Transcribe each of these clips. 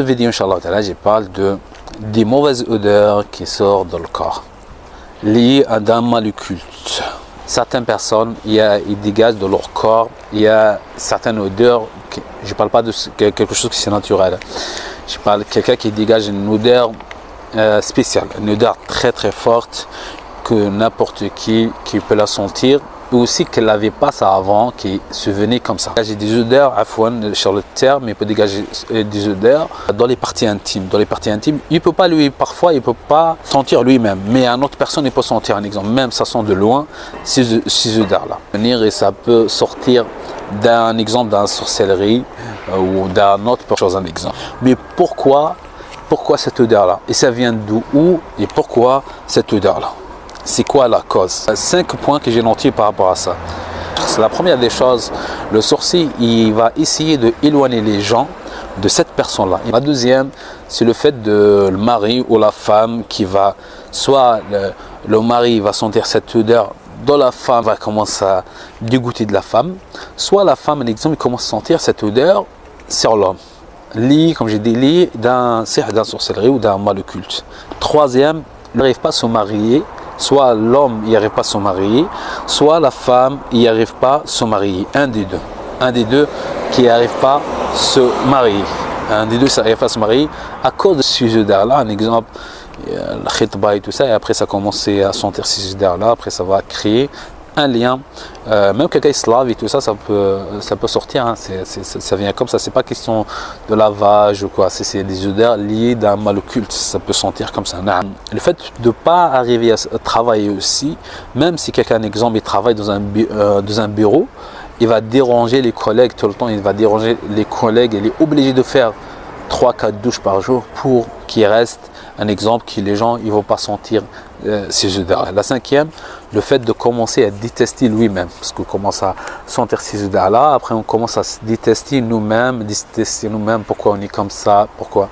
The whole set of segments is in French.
Cette vidéo, Inch'Allah, je parle des mauvaises odeurs qui sortent dans le corps, liées à un mal occulte. Certaines personnes, ils dégagent de leur corps, il y a certaines odeurs, je ne parle pas de quelque chose qui est naturel, je parle de quelqu'un qui dégage une odeur spéciale, une odeur très très forte, que n'importe qui peut la sentir, ou aussi qu'elle n'avait pas ça avant, qui se venait comme ça. J'ai des odeurs, afouane, sur le terme, il peut dégager des odeurs dans les parties intimes. Dans les parties intimes, il peut pas parfois il peut pas sentir lui-même, mais une autre personne il peut sentir. Un exemple, même ça sent de loin ces odeurs-là. Venir et ça peut sortir d'un exemple d'une sorcellerie ou d'un autre chose, un exemple. Mais pourquoi cette odeur-là? Et ça vient d'où et pourquoi cette odeur-là? C'est quoi la cause? 5 points que j'ai notés par rapport à ça. C'est la première des choses. Le sorcier, il va essayer d'éloigner les gens de cette personne-là. La deuxième, c'est le fait de le mari ou la femme qui va, soit le mari va sentir cette odeur dont la femme va commencer à dégoûter de la femme, soit la femme, l'exemple, il commence à sentir cette odeur sur l'homme. Lié, comme j'ai dit, lié d'un sorcellerie ou d'un mal occulte. Troisième, il n'arrive pas à se marier. Soit l'homme n'y arrive pas à se marier, soit la femme n'y arrive pas à se marier. Un des deux qui n'arrive pas à se marier. Un des deux qui n'arrive pas à se marier à cause de ces odeurs-là. Un exemple, la khitba et tout ça, et après ça commence à sentir ces odeurs-là, après ça va créer un lien, même quelqu'un slave et tout ça, ça peut sortir, hein. Ça vient comme ça, c'est pas question de lavage ou quoi, c'est des odeurs liées d'un mal occulte, ça peut sentir comme ça. Le fait de ne pas arriver à travailler aussi, même si quelqu'un, exemple, il travaille dans un bureau, il va déranger les collègues tout le temps, il va déranger les collègues, il est obligé de faire 3-4 douches par jour pour qu'il reste un exemple que les gens ne vont pas sentir ces odeurs. La cinquième, le fait de commencer à détester lui-même, parce qu'on commence à sentir ces odeurs-là, après on commence à se détester nous-mêmes, pourquoi on est comme ça, pourquoi.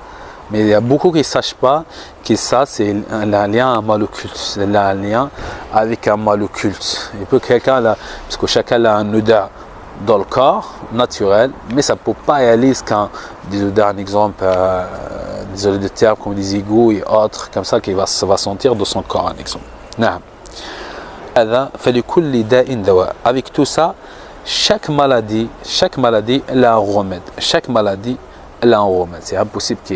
Mais il y a beaucoup qui ne sachent pas que ça c'est un lien à un mal occulte, c'est un lien avec un mal occulte. Il peut quelqu'un là, parce que chacun a une odeur dans le corps naturel, mais ça ne peut pas aller jusqu'à des odeurs, un exemple, désolé de termes comme des égouts et autres comme ça, ça va sentir de son corps, un exemple. Avec tout ça, chaque maladie elle a un remède. Chaque maladie elle a un remède. C'est impossible que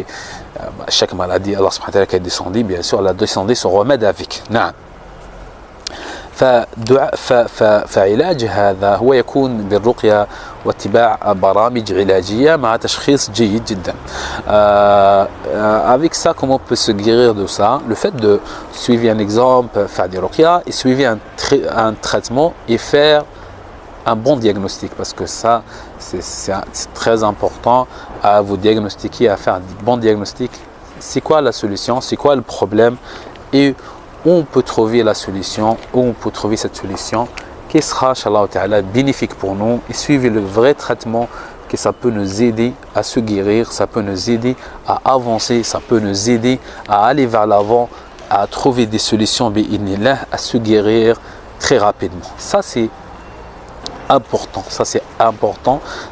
chaque maladie, Allah subhanahu wa ta'ala qui a descendu, bien sûr, elle a descendu son remède avec. فعلاج هذا هو يكون بالرقية واتباع برامج علاجية مع تشخيص جيد جدا. Avec ça, comment on peut se guérir de ça? Le fait de suivre un exemple, faire des ruqya et suivre un traitement et faire un bon diagnostic, parce que ça c'est très important à vous diagnostiquer, à faire un bon diagnostic. C'est quoi la solution? C'est quoi le problème? Et où on peut trouver la solution, où on peut trouver cette solution qui sera, Inch'Allah Ta'ala, bénéfique pour nous, et suivre le vrai traitement, que ça peut nous aider à se guérir, ça peut nous aider à avancer, ça peut nous aider à aller vers l'avant, à trouver des solutions, bi'idhnillah, à se guérir très rapidement. Ça c'est important,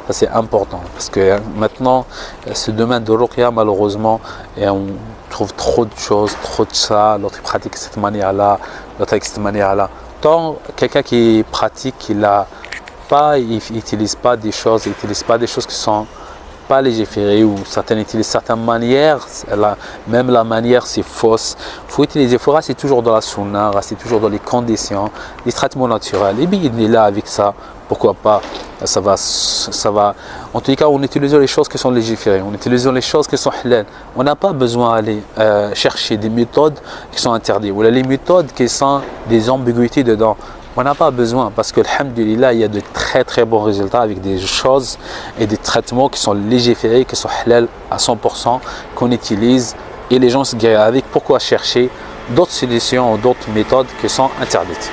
parce que maintenant ce domaine de ruqya, malheureusement, et on trouve trop de choses, trop de ça, l'autre pratique cette manière-là, l'autre cette manière-là. Tant quelqu'un qui pratique, il n'utilise pas des choses qui sont pas légiférées, ou certaines utilisent certaines manières, même la manière c'est fausse. Il faut utiliser, c'est toujours dans la sunna, c'est toujours dans les conditions, les traitements naturels. Et bien il est là avec ça. Pourquoi pas, ça va. En tout cas, on utilise les choses qui sont légiférées, on utilise les choses qui sont halal. On n'a pas besoin d'aller chercher des méthodes qui sont interdites, ou les méthodes qui sont des ambiguïtés dedans. On n'a pas besoin, parce que, alhamdulillah, il y a de très très bons résultats avec des choses et des traitements qui sont légiférés, qui sont halal à 100%, qu'on utilise, et les gens se guérissent avec. Pourquoi chercher d'autres solutions ou d'autres méthodes qui sont interdites?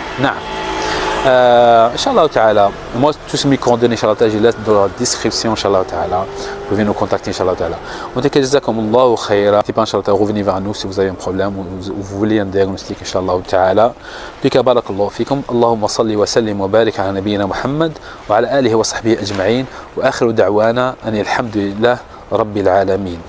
Inch'Allah Ta'ala, moi tous mes coordonnées, Inch'Allah Ta'ala, je laisse dans la description, Inch'Allah Ta'ala. Vous pouvez nous contacter, Inch'Allah Ta'ala. En tout cas, jazakumullahu khayra. N'hésitez pas, Inch'Allah Ta'ala, revenez vers nous si vous avez un problème ou vous voulez un diagnostic, Inch'Allah Ta'ala. Puis barakallahu fikum. Allahumma salli wa sallim wa barik ala nabiyyina Muhammad wa ala alihi wa sahbihi ajma'in. Wa akhiru da'wana anil hamdulillah rabbil alamin.